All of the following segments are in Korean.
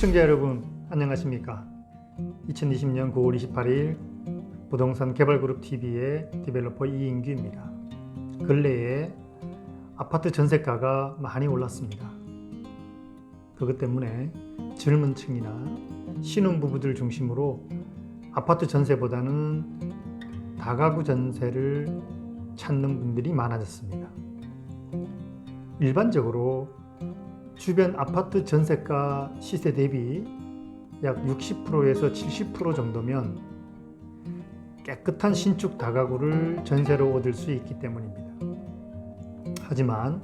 시청자 여러분 안녕하십니까? 2020년 9월 28일 부동산 개발그룹 TV의 디벨로퍼 이인규입니다. 근래에 아파트 전세가가 많이 올랐습니다. 그것 때문에 젊은 층이나 신혼부부들 중심으로 아파트 전세보다는 다가구 전세를 찾는 분들이 많아졌습니다. 일반적으로 주변 아파트 전세가 시세 대비 약 60%에서 70% 정도면 깨끗한 신축 다가구를 전세로 얻을 수 있기 때문입니다. 하지만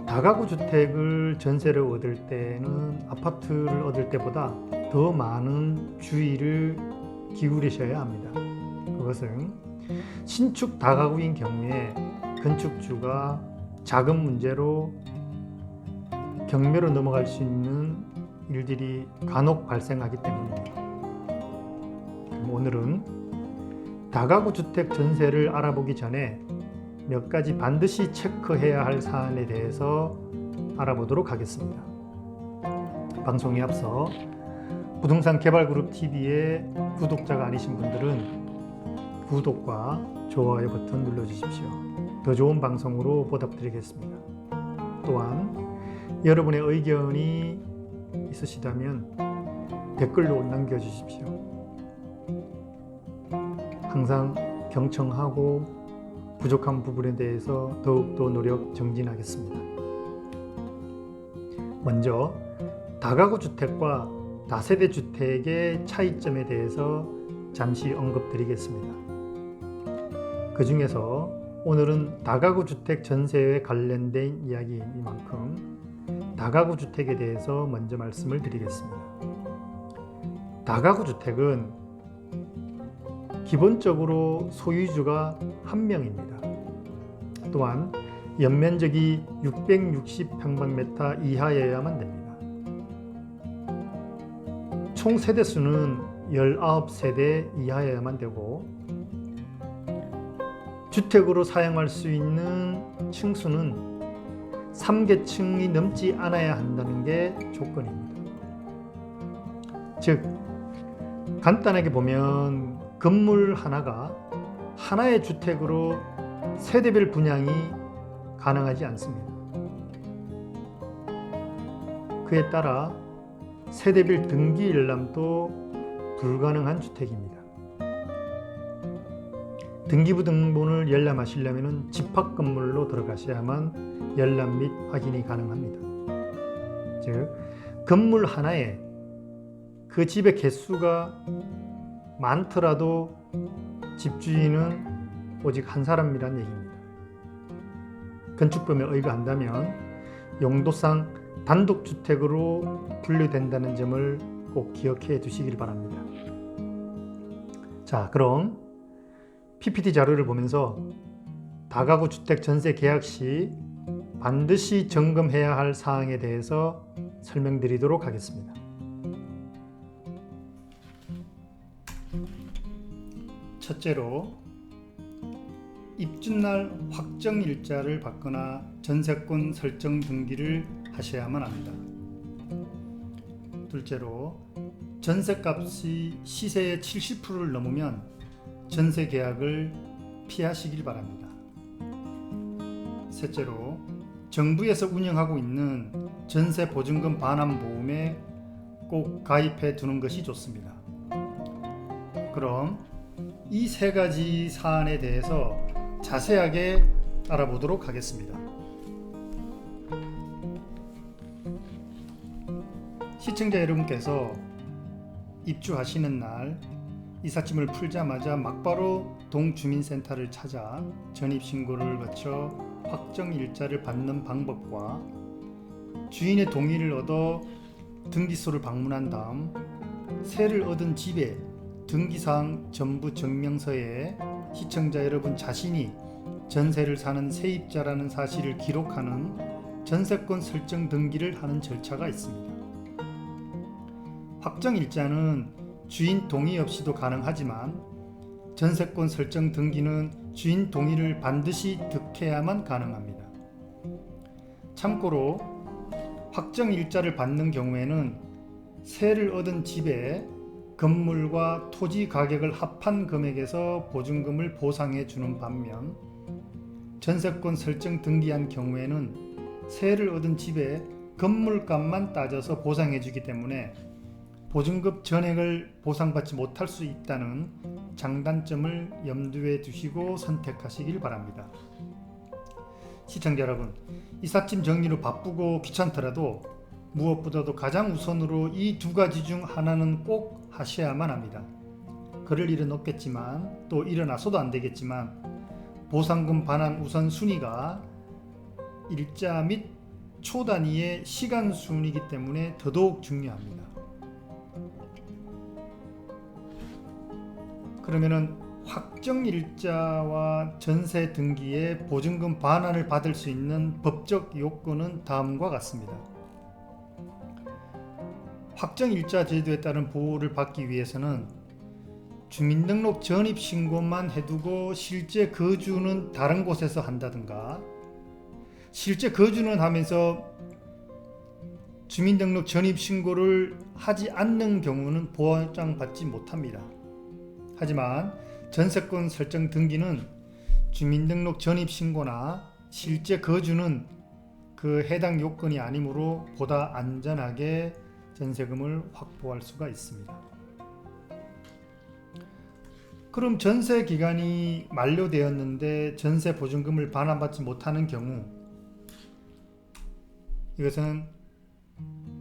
다가구 주택을 전세로 얻을 때는 아파트를 얻을 때보다 더 많은 주의를 기울이셔야 합니다. 그것은 신축 다가구인 경우에 건축주가 자금 문제로 경매로 넘어갈 수 있는 일들이 간혹 발생하기 때문입니다. 오늘은 다가구 주택 전세를 알아보기 전에 몇 가지 반드시 체크해야 할 사안에 대해서 알아보도록 하겠습니다. 방송에 앞서 부동산 개발그룹 TV의 구독자가 아니신 분들은 구독과 좋아요 버튼 눌러주십시오. 더 좋은 방송으로 보답드리겠습니다. 또한 여러분의 의견이 있으시다면 댓글로 남겨주십시오. 항상 경청하고 부족한 부분에 대해서 더욱더 노력 정진하겠습니다. 먼저 다가구 주택과 다세대 주택의 차이점에 대해서 잠시 언급드리겠습니다. 그 중에서 오늘은 다가구 주택 전세에 관련된 이야기인 만큼 다가구 주택에 대해서 먼저 말씀을 드리겠습니다. 다가구 주택은 기본적으로 소유주가 한 명입니다. 또한 연면적이 660평방미터 이하여야만 됩니다. 총 세대수는 19세대 이하여야만 되고 주택으로 사용할 수 있는 층수는 3계층이 넘지 않아야 한다는 게 조건입니다. 즉 간단하게 보면 건물 하나가 하나의 주택으로 세대별 분양이 가능하지 않습니다. 그에 따라 세대별 등기 열람도 불가능한 주택입니다. 등기부 등본을 열람하시려면 집합 건물로 들어가셔야만 열람 및 확인이 가능합니다. 즉 건물 하나에 그 집의 개수가 많더라도 집주인은 오직 한 사람이란 얘기입니다. 건축법에 의거한다면 용도상 단독주택으로 분류된다는 점을 꼭 기억해 두시길 바랍니다. 자, 그럼 PPT 자료를 보면서 다가구 주택 전세 계약 시 반드시 점검해야 할 사항에 대해서 설명드리도록 하겠습니다. 첫째로 입주날 확정 일자를 받거나 전세권 설정 등기를 하셔야만 합니다. 둘째로 전세값이 시세의 70%를 넘으면 전세 계약을 피하시길 바랍니다. 셋째로 정부에서 운영하고 있는 전세 보증금 반환 보험에 꼭 가입해 두는 것이 좋습니다. 그럼 이 세 가지 사안에 대해서 자세하게 알아보도록 하겠습니다. 시청자 여러분께서 입주하시는 날 이삿짐을 풀자마자 막바로 동주민센터를 찾아 전입신고를 거쳐 확정일자를 받는 방법과 주인의 동의를 얻어 등기소를 방문한 다음 세를 얻은 집의 등기사항 전부 증명서에 시청자 여러분 자신이 전세를 사는 세입자라는 사실을 기록하는 전세권 설정 등기를 하는 절차가 있습니다. 확정일자는 주인 동의 없이도 가능하지만 전세권 설정 등기는 주인 동의를 반드시 득해야만 가능합니다. 참고로 확정일자를 받는 경우에는 세를 얻은 집에 건물과 토지 가격을 합한 금액에서 보증금을 보상해 주는 반면, 전세권 설정 등기한 경우에는 세를 얻은 집의 건물값만 따져서 보상해 주기 때문에 보증금 전액을 보상받지 못할 수 있다는 장단점을 염두에 두시고 선택하시길 바랍니다. 시청자 여러분, 이삿짐 정리로 바쁘고 귀찮더라도 무엇보다도 가장 우선으로 이 두 가지 중 하나는 꼭 하셔야만 합니다. 그럴 일은 없겠지만, 또 일어나서도 안 되겠지만, 보상금 반환 우선순위가 일자 및 초 단위의 시간 순이기 때문에 더더욱 중요합니다. 그러면은 확정 일자와 전세 등기에 보증금 반환을 받을 수 있는 법적 요건은 다음과 같습니다. 확정 일자 제도에 따른 보호를 받기 위해서는 주민등록 전입신고만 해두고 실제 거주는 다른 곳에서 한다든가, 실제 거주는 하면서 주민등록 전입신고를 하지 않는 경우는 보장받지 못합니다. 하지만 전세권 설정 등기는 주민등록 전입신고나 실제 거주는 그 해당 요건이 아니므로 보다 안전하게 전세금을 확보할 수가 있습니다. 그럼 전세 기간이 만료되었는데 전세 보증금을 반환받지 못하는 경우, 이것은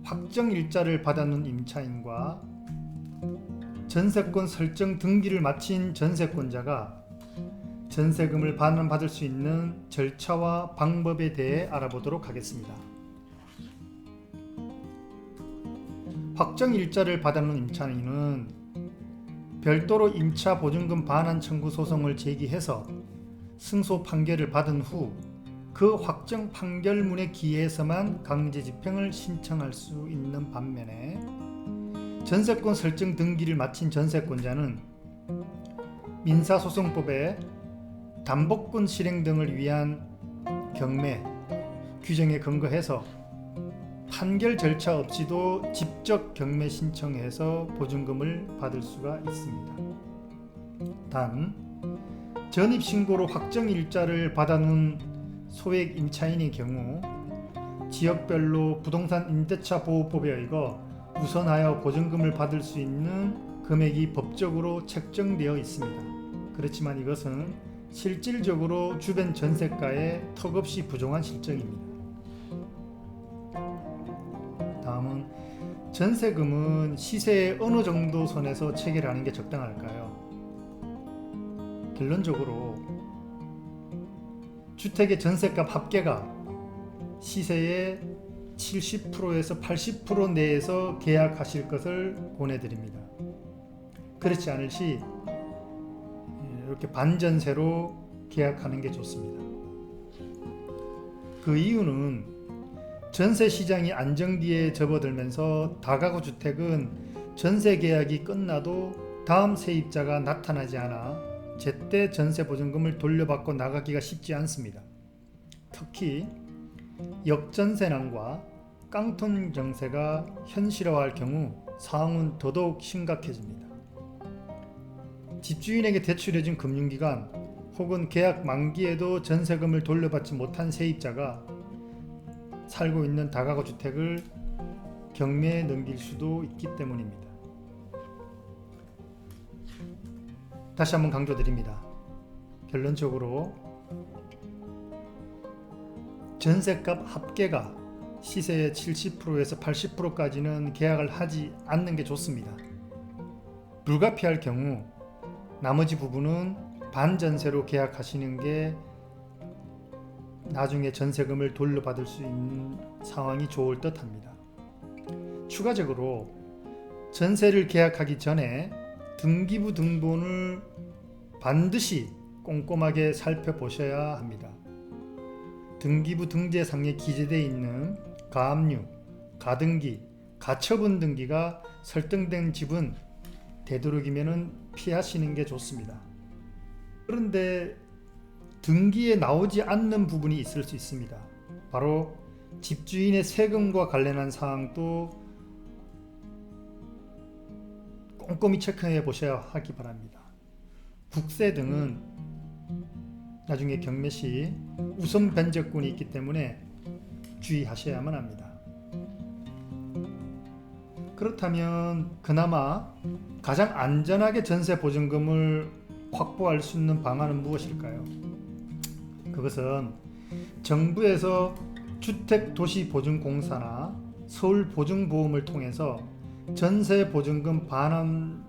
확정 일자를 받아놓은 임차인과 전세권 설정 등기를 마친 전세권자가 전세금을 반환받을 수 있는 절차와 방법에 대해 알아보도록 하겠습니다. 확정 일자를 받아놓은 임차인은 별도로 임차 보증금 반환 청구 소송을 제기해서 승소 판결을 받은 후 그 확정 판결문에 기해서만 강제 집행을 신청할 수 있는 반면에, 전세권 설정 등기를 마친 전세권자는 민사소송법의 담보권 실행 등을 위한 경매 규정에 근거해서 판결 절차 없이도 직접 경매 신청해서 보증금을 받을 수가 있습니다. 단, 전입신고로 확정 일자를 받아놓은 소액 임차인의 경우 지역별로 부동산 임대차 보호법에 의거 우선하여 보증금을 받을 수 있는 금액이 법적으로 책정되어 있습니다. 그렇지만 이것은 실질적으로 주변 전세가에 턱없이 부족한 실정입니다. 다음은 전세금은 시세의 어느 정도 선에서 체결하는 게 적당할까요? 결론적으로 주택의 전세값 합계가 시세의 70%에서 80% 내에서 계약하실 것을 권해드립니다. 그렇지 않을 시 이렇게 반전세로 계약하는 게 좋습니다. 그 이유는 전세 시장이 안정기에 접어들면서 다가구 주택은 전세 계약이 끝나도 다음 세입자가 나타나지 않아 제때 전세 보증금을 돌려받고 나가기가 쉽지 않습니다. 특히 역전세난과 깡통 정세가 현실화할 경우 상황은 더더욱 심각해집니다. 집주인에게 대출해준 금융기관 혹은 계약 만기에도 전세금을 돌려받지 못한 세입자가 살고 있는 다가구 주택을 경매에 넘길 수도 있기 때문입니다. 다시 한번 강조드립니다. 결론적으로 전세값 합계가 시세의 70%에서 80%까지는 계약을 하지 않는 게 좋습니다. 불가피할 경우 나머지 부분은 반전세로 계약하시는 게 나중에 전세금을 돌려받을 수 있는 상황이 좋을 듯 합니다. 추가적으로 전세를 계약하기 전에 등기부 등본을 반드시 꼼꼼하게 살펴보셔야 합니다. 등기부 등재상에 기재되어 있는 가압류, 가등기, 가처분 등기가 설정된 집은 되도록이면 피하시는 게 좋습니다. 그런데 등기에 나오지 않는 부분이 있을 수 있습니다. 바로 집주인의 세금과 관련한 사항도 꼼꼼히 체크해 보셔야 하기 바랍니다. 국세 등은 나중에 경매 시 우선 변제권이 있기 때문에 주의하셔야만 합니다. 그렇다면 그나마 가장 안전하게 전세 보증금을 확보할 수 있는 방안은 무엇일까요? 그것은 정부에서 주택도시보증공사나 서울보증보험을 통해서 전세 보증금 반환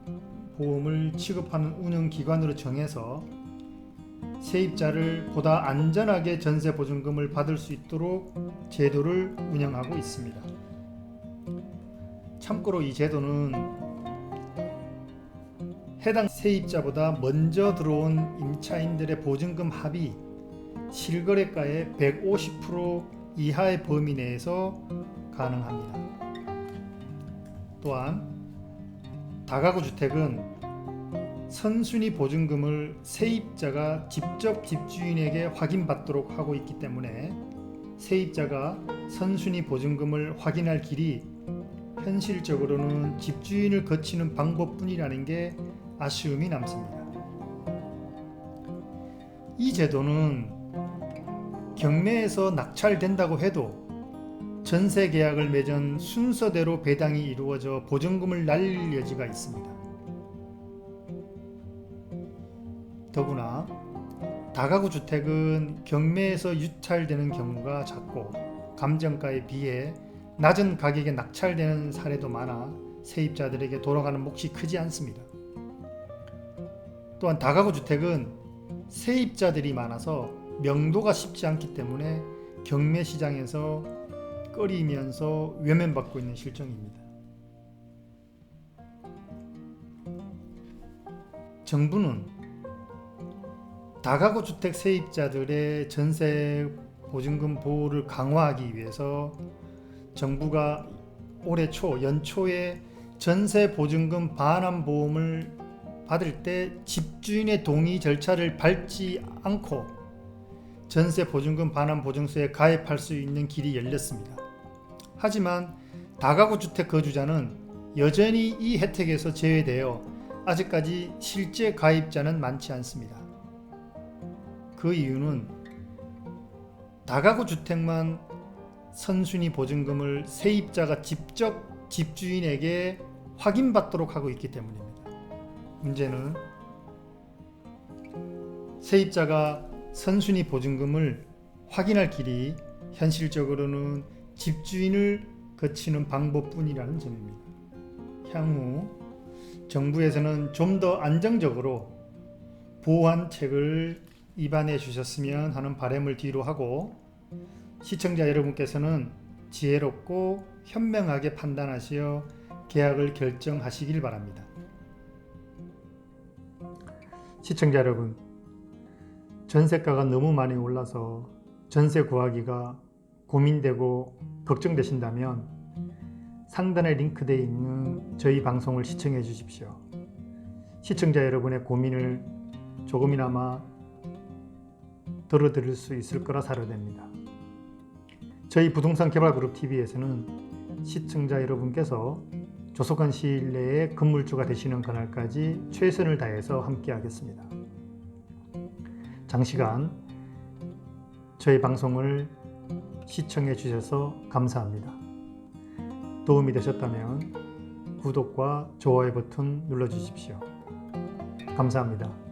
보험을 취급하는 운영기관으로 정해서 세입자를 보다 안전하게 전세 보증금을 받을 수 있도록 제도를 운영하고 있습니다. 참고로 이 제도는 해당 세입자보다 먼저 들어온 임차인들의 보증금 합이 실거래가의 150% 이하의 범위 내에서 가능합니다. 또한 다가구 주택은 선순위 보증금을 세입자가 직접 집주인에게 확인받도록 하고 있기 때문에 세입자가 선순위 보증금을 확인할 길이 현실적으로는 집주인을 거치는 방법뿐이라는 게 아쉬움이 남습니다. 이 제도는 경매에서 낙찰된다고 해도 전세 계약을 맺은 순서대로 배당이 이루어져 보증금을 날릴 여지가 있습니다. 더구나 다가구 주택은 경매에서 유찰되는 경우가 작고 감정가에 비해 낮은 가격에 낙찰되는 사례도 많아 세입자들에게 돌아가는 몫이 크지 않습니다. 또한 다가구 주택은 세입자들이 많아서 명도가 쉽지 않기 때문에 경매 시장에서 꺼리면서 외면받고 있는 실정입니다. 정부는 다가구 주택 세입자들의 전세 보증금 보호를 강화하기 위해서 정부가 올해 연초에 전세 보증금 반환 보험을 받을 때 집주인의 동의 절차를 밟지 않고 전세 보증금 반환 보증서에 가입할 수 있는 길이 열렸습니다. 하지만 다가구 주택 거주자는 여전히 이 혜택에서 제외되어 아직까지 실제 가입자는 많지 않습니다. 그 이유는 다가구 주택만 선순위 보증금을 세입자가 직접 집주인에게 확인받도록 하고 있기 때문입니다. 문제는 세입자가 선순위 보증금을 확인할 길이 현실적으로는 집주인을 거치는 방법뿐이라는 점입니다. 향후 정부에서는 좀 더 안정적으로 보완책을 입안해 주셨으면 하는 바람을 뒤로 하고 시청자 여러분께서는 지혜롭고 현명하게 판단하시어 계약을 결정하시길 바랍니다. 시청자 여러분, 전세가가 너무 많이 올라서 전세 구하기가 고민되고 걱정되신다면 상단에 링크되어 있는 저희 방송을 시청해 주십시오. 시청자 여러분의 고민을 조금이나마 덜어드릴 수 있을 거라 사료됩니다. 저희 부동산 개발그룹 TV에서는 시청자 여러분께서 조속한 시일 내에 건물주가 되시는 그날까지 최선을 다해서 함께하겠습니다. 장시간 저희 방송을 시청해 주셔서 감사합니다. 도움이 되셨다면 구독과 좋아요 버튼 눌러주십시오. 감사합니다.